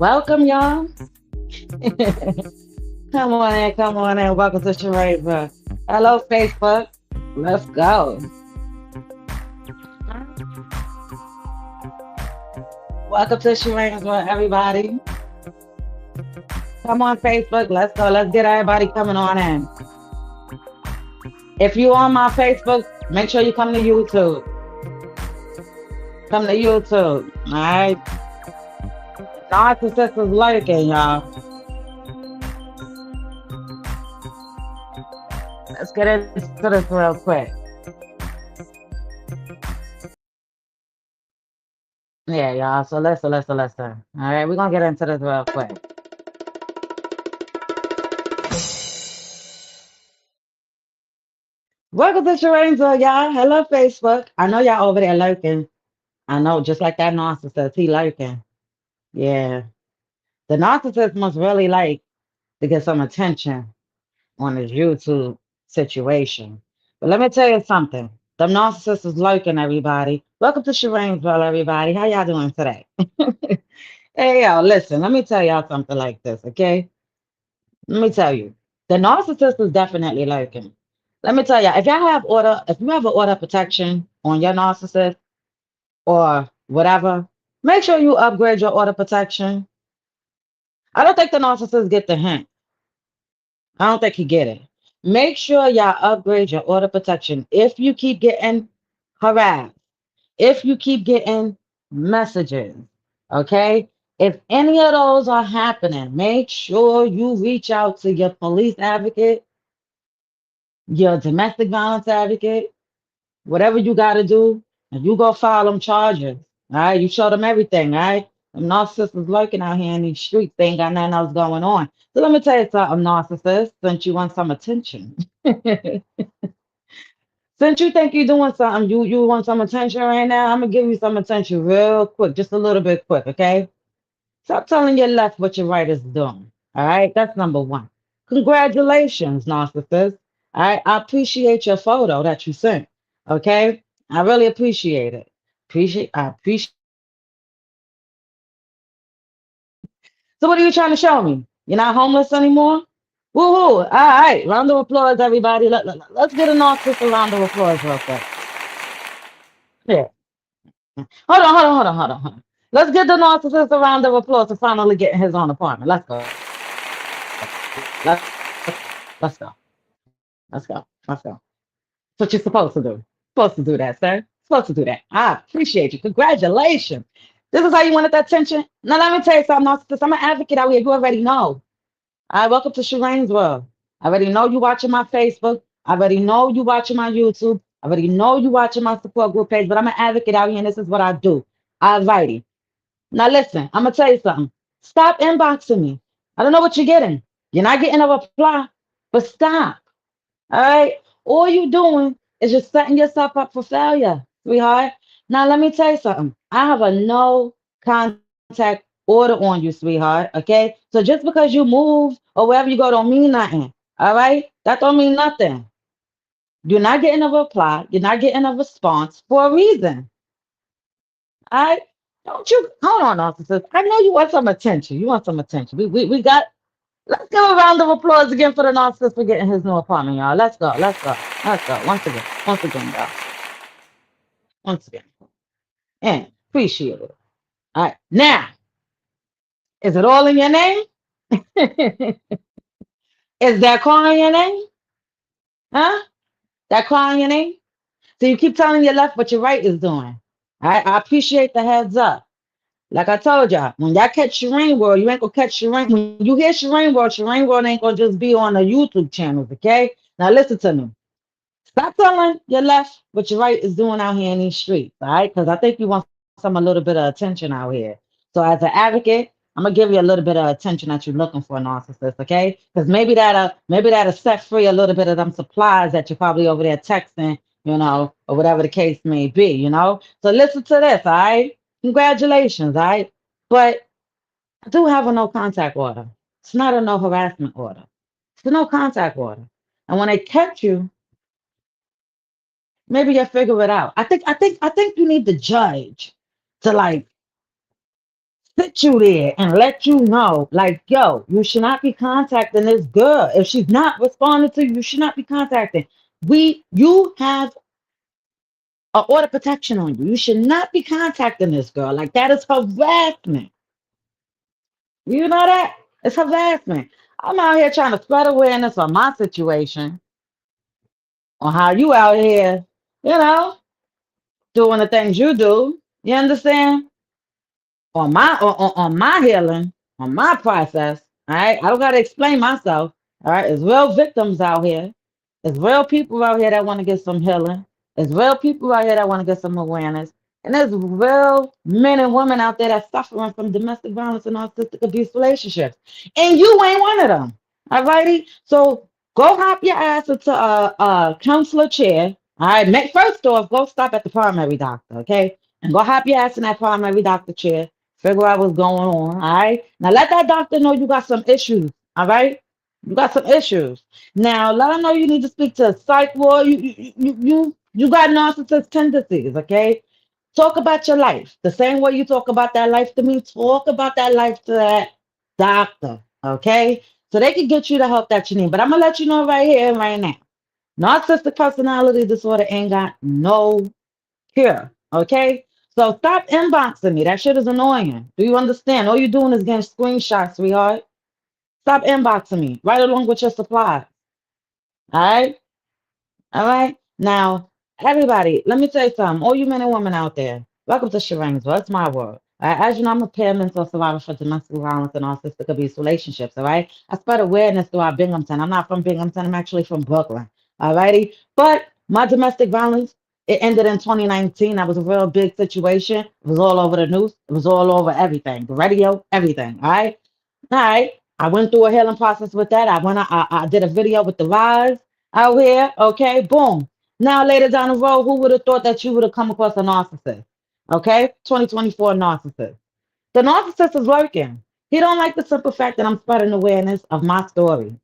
Welcome, y'all. Come on in. Welcome to Sharane. Hello, Facebook. Let's go. Welcome to Sharane's World, everybody. Come on, Facebook. Let's go. Let's get everybody coming on in. If you on my Facebook, make sure you come to YouTube. Come to YouTube. All right. Narcissist is lurking, y'all. Let's get into this real quick. Yeah, y'all. So listen. All right, we're gonna get into this real quick. Welcome to Sharane's World, y'all. Hello, Facebook. I know y'all over there lurking. I know, just like that narcissist, he lurking. Yeah. The narcissist must really like to get some attention on his YouTube situation. But let me tell you something. The narcissist is lurking, everybody. Welcome to Sharane's World, everybody. How y'all doing today? Hey, y'all, listen, let me tell y'all something like this, okay? Let me tell you. The narcissist is definitely lurking. Let me tell you, if you have an order of protection on your narcissist or whatever, make sure you upgrade your order protection. I don't think the narcissist get the hint. I don't think he get it. Make sure y'all upgrade your order protection. If you keep getting harassed, if you keep getting messages, okay? If any of those are happening, make sure you reach out to your police advocate, your domestic violence advocate, whatever you got to do, and you go file them charges. All right, you show them everything. All right, them narcissists lurking out here in these streets. They ain't got nothing else going on. So let me tell you something, narcissist. Since you want some attention, since you think you're doing something, you want some attention right now. I'm gonna give you some attention real quick, just a little bit quick, okay? Stop telling your left what your right is doing. All right, that's number one. Congratulations, narcissist. All right, I appreciate your photo that you sent. Okay, I really appreciate it. I appreciate your photo. So, what are you trying to show me? You're not homeless anymore? Woohoo! All right, round of applause, everybody. Let's get a narcissist a round of applause, real quick. Yeah. Hold on. Let's get the narcissist a round of applause for finally getting his own apartment. Let's go. Let's go. Let's go. Let's go. That's what you're supposed to do. Supposed to do that, sir. Supposed to do that. I appreciate you. Congratulations. This is how you wanted that attention. Now let me tell you something, narcissist. I'm an advocate out here. You already know. All right, welcome to Sharane's World. I already know you watching my Facebook. I already know you watching my YouTube. I already know you watching my support group page, but I'm an advocate out here, and this is what I do. I invite you. Now listen, I'm gonna tell you something. Stop inboxing me. I don't know what you're getting. You're not getting a reply, but stop. All right. All you doing is just setting yourself up for failure, sweetheart. Now let me tell you something. I have a no contact order on you, sweetheart. Okay. So just because you move or wherever you go don't mean nothing. All right. That don't mean nothing. You're not getting a reply. You're not getting a response for a reason. All right. Don't you hold on, officers. I know you want some attention. You want some attention. We got let's give a round of applause again for the narcissist for getting his new apartment, y'all. Let's go. Let's go. Let's go. Once again. Once again, y'all. Once again. And appreciate it. All right. Now, is it all in your name? Is that car in your name? Huh? That car in your name? So you keep telling your left what your right is doing. All right. I appreciate the heads up. Like I told y'all, when y'all catch Sharane World, you ain't gonna catch Sharane. When you hear Sharane World ain't gonna just be on the YouTube channels, okay? Now listen to me. Stop telling your left what your right is doing out here in these streets, all right? Because I think you want some a little bit of attention out here. So as an advocate, I'm gonna give you a little bit of attention that you're looking for, narcissist, okay? Because maybe that'll set free a little bit of them supplies that you're probably over there texting, or whatever the case may be. So listen to this, all right? Congratulations, all right? But I do have a no contact order. It's not a no harassment order. It's a no contact order. And when they catch you, maybe you'll figure it out. I think you need the judge to like sit you there and let you know, like, yo, you should not be contacting this girl. If she's not responding to you, you should not be contacting. You have an order of protection on you. You should not be contacting this girl. Like, that is harassment. You know that? It's harassment. I'm out here trying to spread awareness on my situation, on how you out here, you know, doing the things you do. You understand? On my healing, on my process. All right. I don't gotta explain myself. All right. There's real victims out here. There's real people out here that want to get some healing. There's real people out here that want to get some awareness. And there's real men and women out there that's suffering from domestic violence and narcissistic abuse relationships. And you ain't one of them. All righty. So go hop your ass into a counselor chair. All right. First off, go stop at the primary doctor. Okay. And go hop your ass in that primary doctor chair. Figure out what's going on. All right. Now let that doctor know you got some issues. All right. You got some issues. Now let them know you need to speak to a psych ward. You got narcissist tendencies. Okay. Talk about your life. The same way you talk about that life to me, talk about that life to that doctor. Okay. So they can get you the help that you need. But I'm gonna let you know right here and right now. Narcissistic personality disorder ain't got no cure. Okay. So stop inboxing me. That shit is annoying. Do you understand? All you're doing is getting screenshots, sweetheart. Stop inboxing me right along with your supplies. All right? All right? Now, everybody, let me tell you something. All you men and women out there, welcome to Sharane's World. It's my world. All right? As you know, I'm a peer mentor survivor for domestic violence and narcissistic abuse relationships. All right? I spread awareness throughout Binghamton. I'm not from Binghamton. I'm actually from Brooklyn. All righty? But my domestic violence, it ended in 2019. That was a real big situation. It was all over the news. It was all over everything. The radio, everything. All right? All right. I went through a healing process with that. I did a video with the rise out here. Okay, boom. Now later down the road, who would have thought that you would have come across a narcissist? Okay, 2024 narcissist. The narcissist is working. He don't like the simple fact that I'm spreading awareness of my story.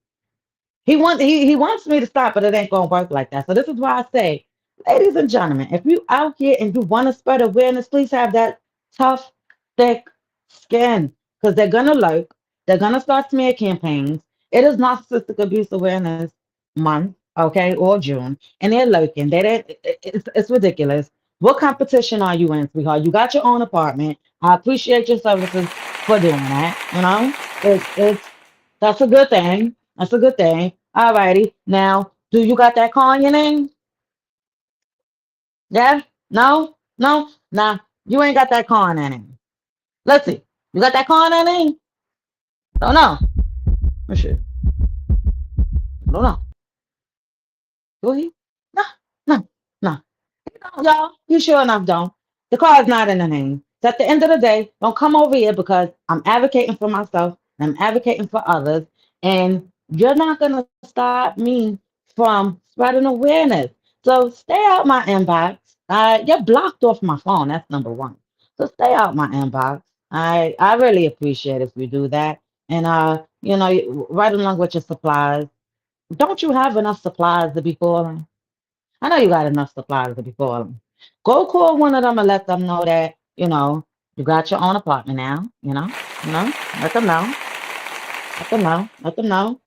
He wants me to stop, but it ain't gonna work like that. So this is why I say, ladies and gentlemen, if you out here and you want to spread awareness, please have that tough, thick skin. Because they're gonna lurk, they're gonna start smear campaigns. It is narcissistic abuse awareness month, okay, or June, and they're lurking. It's ridiculous. What competition are you in, sweetheart? You got your own apartment. I appreciate your services for doing that. You know, it's that's a good thing. That's a good thing. All righty. Now, do you got that car in your name? Yeah? No? No? Nah, you ain't got that car in your name. Let's see. You got that car in your name? Don't know. Oh, shit. Don't know. Do he? No, no, no. Y'all, you sure enough don't. The car is not in the name. So at the end of the day, don't come over here because I'm advocating for myself and I'm advocating for others. And you're not going to stop me from spreading awareness. So stay out my inbox. You're blocked off my phone. That's number one. So stay out my inbox. I really appreciate if you do that. And right along with your supplies. Don't you have enough supplies to be calling? I know you got enough supplies to be calling. Go call one of them and let them know that, you got your own apartment now, let them know, let them know, let them know.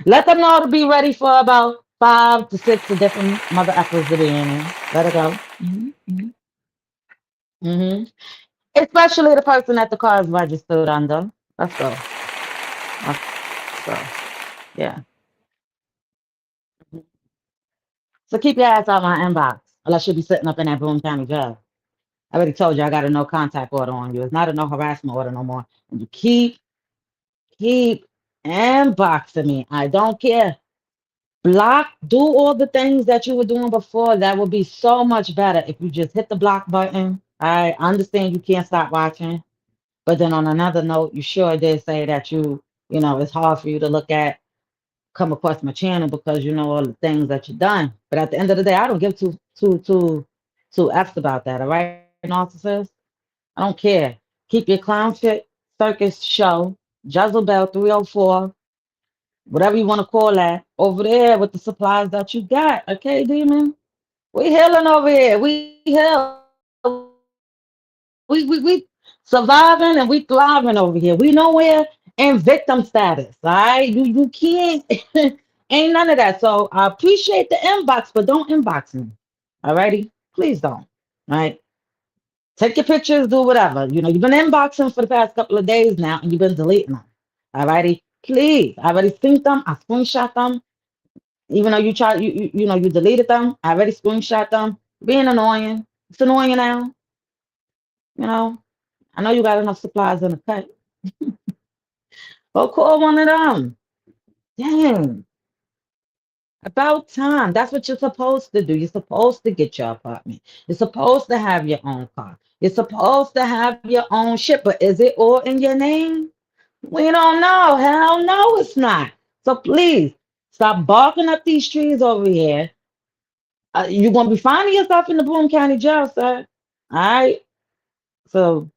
Let them know to be ready for about 5 to 6 different mother effers to be in there. Let it go. hmm Especially the person that the car is registered under. Let's go. Let's go. Yeah. So keep your ass out my inbox, unless you be sitting up in that Boone County jail. I already told you I got a no contact order on you. It's not a no harassment order no more. And you keep inboxing me. I don't care. Block, do all the things that you were doing before. That would be so much better if you just hit the block button. I understand you can't stop watching. But then on another note, you sure did say that it's hard for you to look at, come across my channel because you know all the things that you've done. But at the end of the day, I don't give two F's about that, all right, narcissist? I don't care. Keep your clown shit circus show, Jezebel 304, whatever you want to call that, over there with the supplies that you got. Okay, demon? We healing over here. We heal. We spreading awareness. surviving and we thriving over here. We nowhere in victim status. All right. You can't ain't none of that. So I appreciate the inbox, but don't inbox me. All righty? Please don't. All right. Take your pictures, do whatever. You know, you've been inboxing for the past couple of days now and you've been deleting them. All righty? Please. I already synced them. I screenshot them. Even though you deleted them. I already screenshot them. Being annoying. It's annoying now. You know. I know you got enough supplies in the cut. Go call one of them. Dang. About time. That's what you're supposed to do. You're supposed to get your apartment. You're supposed to have your own car. You're supposed to have your own shit. But is it all in your name? We don't know. Hell no, it's not. So please stop barking up these trees over here. You're gonna be finding yourself in the Boone County Jail, sir. All right. So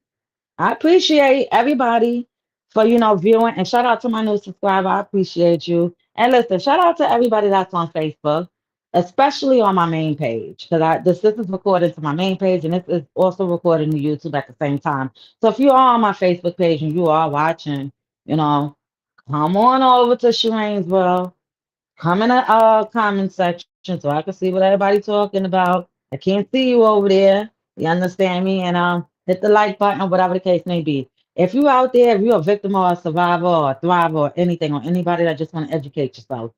I appreciate everybody for viewing, and shout out to my new subscriber. I appreciate you. And listen, shout out to everybody that's on Facebook, especially on my main page, because this is recorded to my main page, and this is also recorded to YouTube at the same time. So if you are on my Facebook page and you are watching, you know, come on over to Sharane's World. Come in the comment section so I can see what everybody talking about. I can't see you over there. You understand me? And hit the like button, whatever the case may be. If you out there, if you're a victim or a survivor or a thriver or anything, or anybody that just want to educate yourself,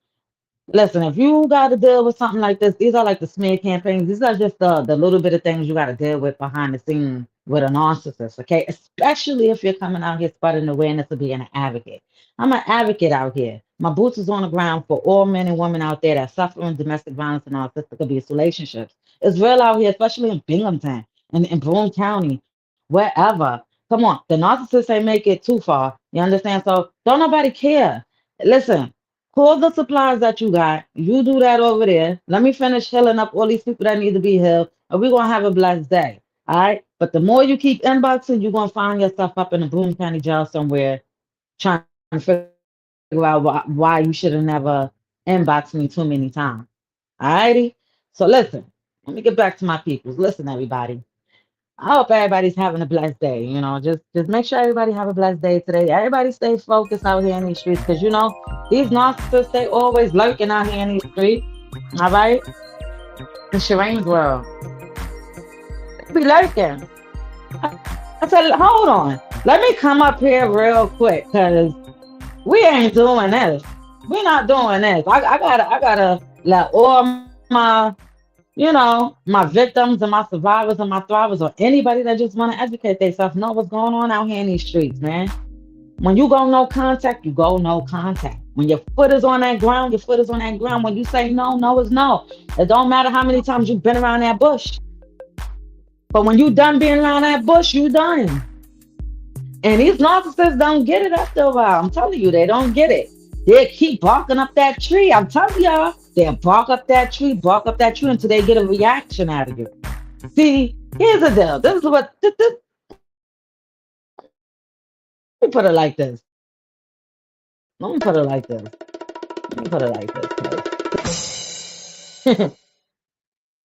listen, if you got to deal with something like this, these are like the smear campaigns. These are just the little bit of things you got to deal with behind the scenes with a narcissist, okay? Especially if you're coming out here spreading awareness of being an advocate. I'm an advocate out here. My boots is on the ground for all men and women out there that suffer from domestic violence and narcissistic abuse relationships. It's real out here, especially in Binghamton and in Broome County, wherever. Come on, the narcissists ain't make it too far. You understand? So don't nobody care. Listen, call the supplies that you got. You do that over there. Let me finish healing up all these people that need to be healed, and we're gonna have a blessed day. All right. But the more you keep inboxing, you're gonna find yourself up in the Boone County jail somewhere trying to figure out why you should have never inboxed me too many times. All righty. So listen, let me get back to my peoples. Listen, everybody. I hope everybody's having a blessed day. Just make sure everybody have a blessed day today. Everybody stay focused out here in these streets, because these narcissists, they always lurking out here in these streets. All right? In Sharane's world. They be lurking. I said, hold on. Let me come up here real quick, because we ain't doing this. We're not doing this. I gotta let all my victims and my survivors and my thrivers, or anybody that just want to educate themselves, know what's going on out here in these streets, man. When you go no contact, you go no contact. When your foot is on that ground, your foot is on that ground. When you say no, no is no. It don't matter how many times you've been around that bush. But when you done being around that bush, you done. And these narcissists don't get it after a while. I'm telling you, they don't get it. They keep barking up that tree. I'm telling y'all, they'll bark up that tree until they get a reaction out of you. See, here's the deal. This is what, let me put it like this. Let me put it like this. Let me put it like this.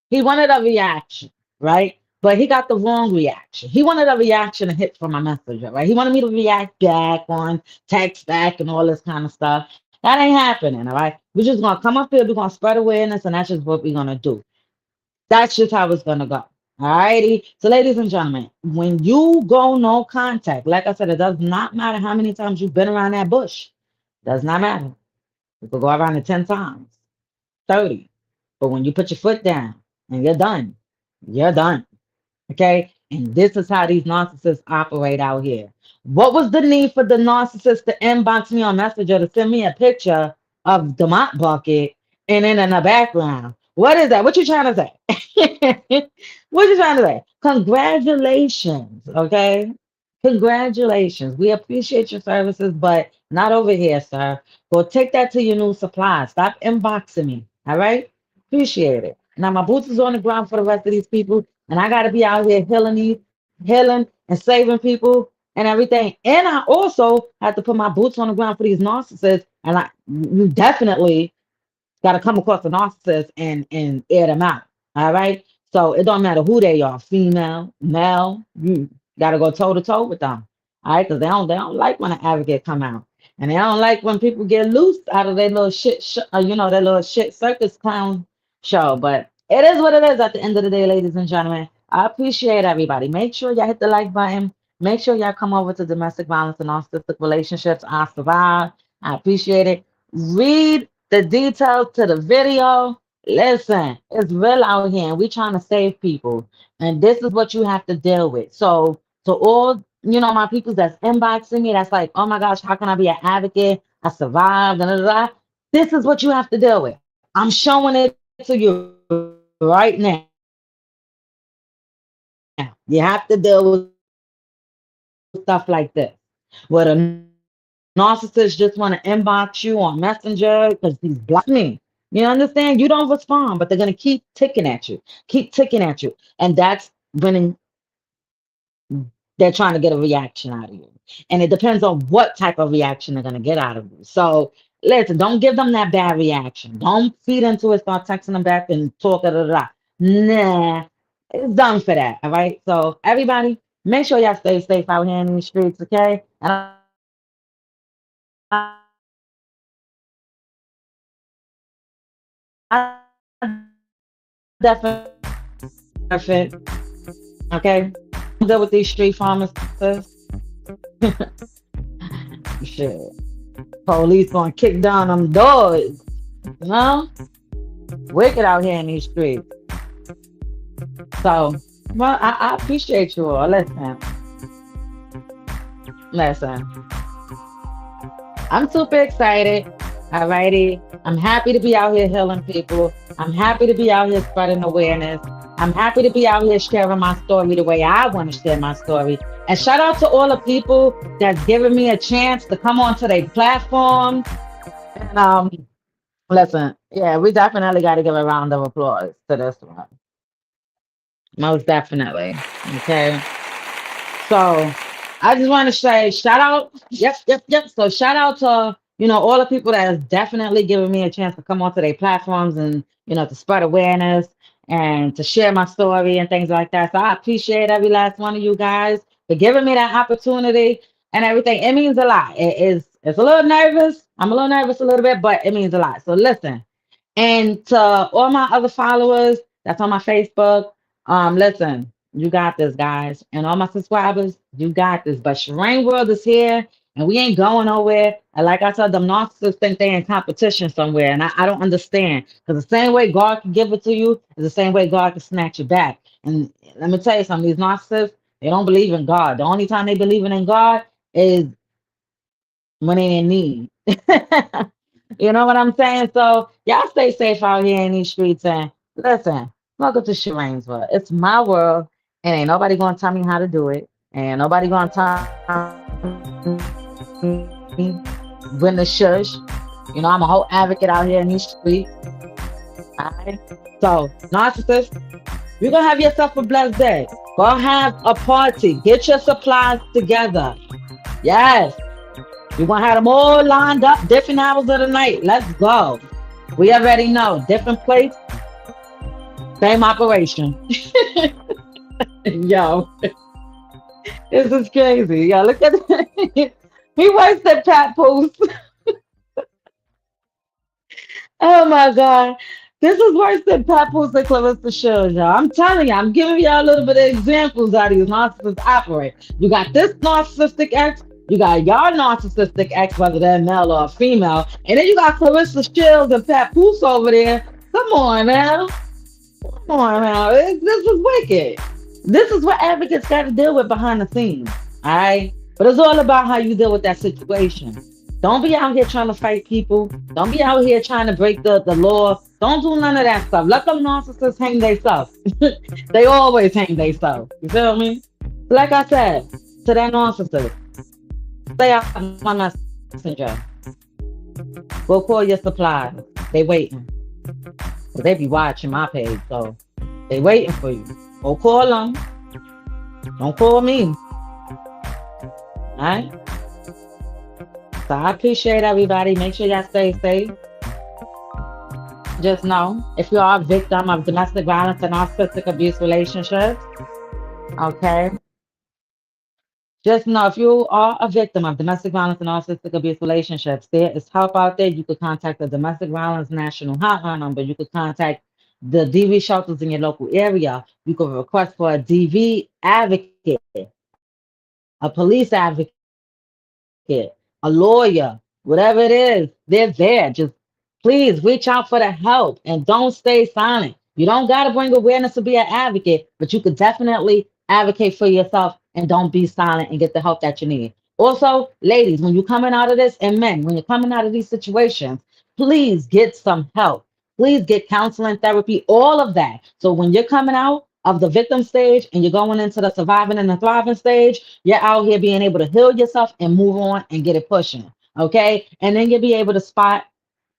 He wanted a reaction, right? But he got the wrong reaction. He wanted a reaction and hit from my messenger, right? He wanted me to react back on text back and all this kind of stuff. That ain't happening, all right? We're just gonna come up here, we're gonna spread awareness, and that's just what we're gonna do. That's just how it's gonna go. All righty. So, ladies and gentlemen, when you go no contact, like I said, it does not matter how many times you've been around that bush. Does not matter. You could go around it 10 times, 30. But when you put your foot down and you're done, you're done. Okay? And this is how these narcissists operate out here. What was the need for the narcissist to inbox me on Messenger to send me a picture of the mop bucket and then in the background? What is that? What you trying to say? What you trying to say? Congratulations, okay? Congratulations. We appreciate your services, but not over here, sir. Go take that to your new supply. Stop inboxing me, all right? Appreciate it. Now my boots is on the ground for the rest of these people, and I got to be out here healing and saving people and everything. And I also have to put my boots on the ground for these narcissists, and you definitely got to come across a narcissist and air them out. All right. So it don't matter who they are, female, male. Gotta go toe to toe with them. All right, because they don't like when an advocate come out. And they don't like when people get loose out of their little their little shit circus clown show. But it is what it is at the end of the day, ladies and gentlemen. I appreciate everybody. Make sure y'all hit the like button. Make sure y'all come over to Domestic Violence and Narcissistic Relationships. I survive. I appreciate it. Read the details to the video. Listen, it's real out here, and we trying to save people. And this is what you have to deal with. So, to all my people that's inboxing me, that's like, oh my gosh, how can I be an advocate? I survived. Da, da, da. This is what you have to deal with. I'm showing it to you right now. You have to deal with stuff like this. Where the narcissist just want to inbox you on Messenger because he's blocking me. You understand? You don't respond, but they're gonna keep ticking at you. Keep ticking at you. And that's when they're trying to get a reaction out of you. And it depends on what type of reaction they're going to get out of you. So listen, don't give them that bad reaction. Don't feed into it, start texting them back and talk. Da, da, da. Nah, it's done for that. All right. So everybody, make sure y'all stay safe out here in these streets, okay? And I definitely perfect. Okay. Deal with these street pharmacists. Shit. Police gonna kick down them doors. You know? Wicked out here in these streets. So, well, I appreciate you all. Listen. I'm super excited. Alrighty. I'm happy to be out here healing people. I'm happy to be out here spreading awareness. I'm happy to be out here sharing my story the way I want to share my story. And shout out to all the people that's giving me a chance to come onto their platform. And listen, yeah, we definitely got to give a round of applause to this one. Most definitely. Okay. So I just want to say shout out. Yep, yep, yep. So shout out to all the people that has definitely given me a chance to come onto their platforms and to spread awareness and to share my story and things like that. So I appreciate every last one of you guys for giving me that opportunity and everything. It means a lot. It's a little nervous. I'm a little nervous a little bit, but it means a lot. So listen. And to all my other followers that's on my Facebook, listen, you got this, guys. And all my subscribers, you got this. But Sharane World is here, and we ain't going nowhere. And like I said, them narcissists think they're in competition somewhere, and I don't understand. Because the same way God can give it to you is the same way God can snatch it back. And let me tell you something, these narcissists, they don't believe in God. The only time they believe in God is when they in need. You know what I'm saying? So y'all stay safe out here in these streets and listen, welcome to Sharane's World. It's my world and ain't nobody gonna tell me how to do it. And nobody gonna tell me when to shush. I'm a whole advocate out here in these streets. Alright. So narcissist, you're gonna have yourself a blessed day. Go have a party. Get your supplies together. Yes. We're going to have them all lined up, different hours of the night. Let's go. We already know. Different place, same operation. Yo, this is crazy. Yo, look at it. He works at Pat Post. Oh, my God. This is worse than Papoose and Clarissa Shields, y'all. I'm telling you, I'm giving y'all a little bit of examples how these narcissists operate. You got this narcissistic ex, you got y'all narcissistic ex, whether they're male or female, and then you got Clarissa Shields and Papoose over there. Come on now. Come on now. This is wicked. This is what advocates got to deal with behind the scenes. All right? But it's all about how you deal with that situation. Don't be out here trying to fight people. Don't be out here trying to break the law. Don't do none of that stuff. Let them narcissists hang themselves. They always hang themselves. You feel me? Like I said, to that narcissist, stay out of my messenger. Go call your supplies. They waiting. They be watching my page, so they waiting for you. Go call them. Don't call me. All right? So I appreciate everybody. Make sure y'all stay safe. Just know, if you are a victim of domestic violence and narcissistic abuse relationships, okay, Just know if you are a victim of domestic violence and narcissistic abuse relationships, there is help out there. You could contact the Domestic Violence National Hotline number. You could contact the DV shelters in your local area. You could request for a DV advocate, a police advocate, a lawyer, whatever it is, they're there. Just please reach out for the help and don't stay silent. You don't got to bring awareness to be an advocate, but you could definitely advocate for yourself and don't be silent and get the help that you need. Also, ladies, when you're coming out of this, and men, when you're coming out of these situations, please get some help. Please get counseling, therapy, all of that. So when you're coming out of the victim stage and you're going into the surviving and the thriving stage, you're out here being able to heal yourself and move on and get it pushing. Okay. And then you'll be able to spot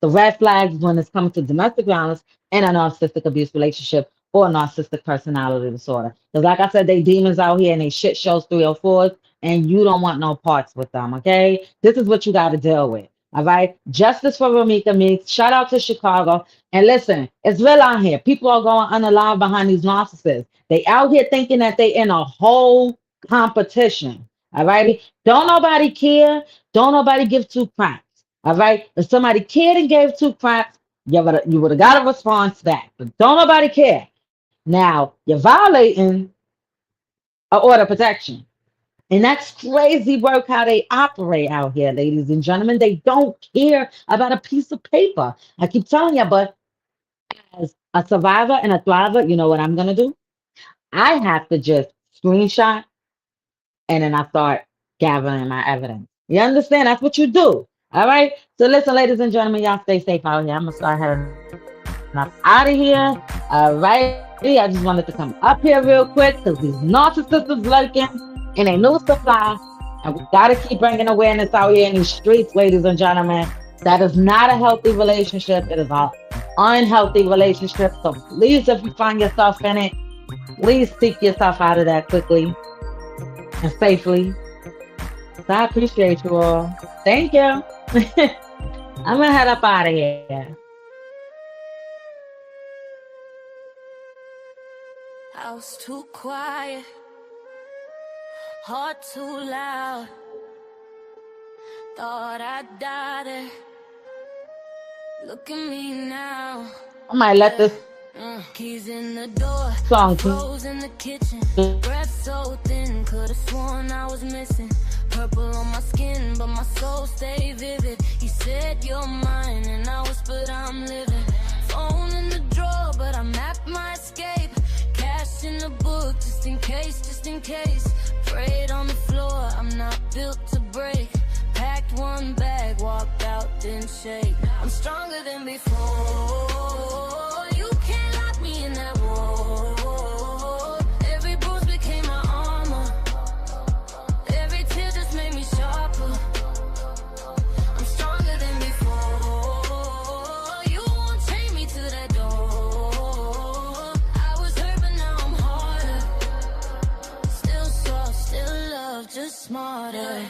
the red flags when it's coming to domestic violence and a narcissistic abuse relationship or a narcissistic personality disorder. Because, like I said, they demons out here and they shit shows 304s, and you don't want no parts with them. Okay. This is what you got to deal with. All right. Justice for Ramika Meeks. Shout out to Chicago. And listen, it's real out here. People are going unalive behind these narcissists. They out here thinking that they in a whole competition. All right. Don't nobody care. Don't nobody give two craps. All right. If somebody cared and gave two craps, you would have got a response back. But don't nobody care. Now you're violating a order of protection. And that's crazy work how they operate out here, ladies and gentlemen. They don't care about a piece of paper. I keep telling you, but as a survivor and a thriver, you know what I'm going to do? I have to just screenshot and then I start gathering my evidence. You understand? That's what you do. All right. So listen, ladies and gentlemen, y'all stay safe out here. I'm going to start heading up out of here. All righty. I just wanted to come up here real quick because these narcissists is lurking and they new supply. And we got to keep bringing awareness out here in these streets, ladies and gentlemen. That is not a healthy relationship. It is an unhealthy relationship. So please, if you find yourself in it, please seek yourself out of that quickly and safely. So I appreciate you all. Thank you. I'm going to head up out of here. House too quiet, heart too loud. Thought I'd die there. Look at me now. I might let this keys in the door, song froze in the kitchen. Breath so thin, could've sworn I was missing. Purple on my skin, but my soul stayed vivid. You said you're mine, and I whispered I'm living. Phone in the drawer, but I mapped my escape. Cash in the book, just in case, just in case. Prayed on the floor, I'm not built to break. Packed one bag, walked out, didn't shake. I'm stronger than before. You can't lock me in that wall. Every bruise became my armor. Every tear just made me sharper. I'm stronger than before. You won't chain me to that door. I was hurt, but now I'm harder. Still soft, still love, just smarter.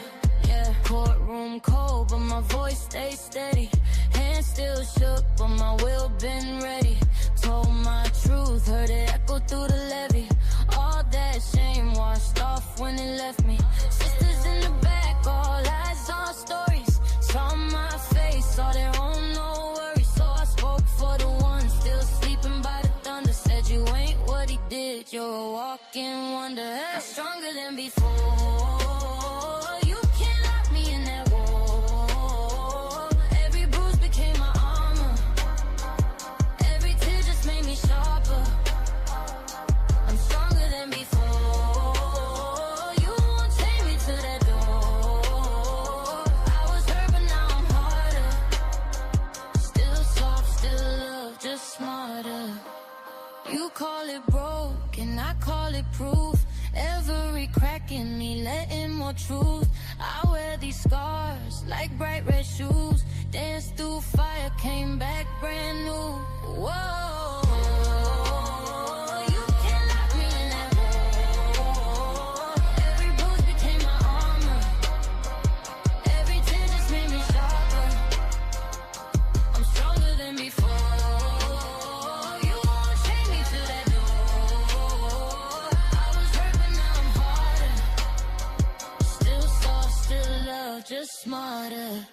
Yeah, courtroom cold, but my voice stays steady. Hands still shook, but my will been ready. Told my truth, heard it echo through the levee. All that shame washed off when it left me. Sisters in the back, all eyes on stories. Saw my face, saw their own, no worries. So I spoke for the one still sleeping by the thunder. Said you ain't what he did, you're a walking wonder. I'm stronger than before. You can't lock me in that wall. Every bruise became my armor. Every tear just made me sharper. I'm stronger than before. You won't chain me to that door. I was hurt, but now I'm harder. Still soft, still love, just smarter. You call it broke and I call it proof. Every crack in me letting more truth. I wear these scars like bright red shoes. Danced through fire, came back brand new. Whoa. You can't lock me in that wall. Every bruise became my armor. Every tear just made me sharper. I'm stronger than before. You won't chain me to that door. I was hurt, but now I'm harder. just smarter.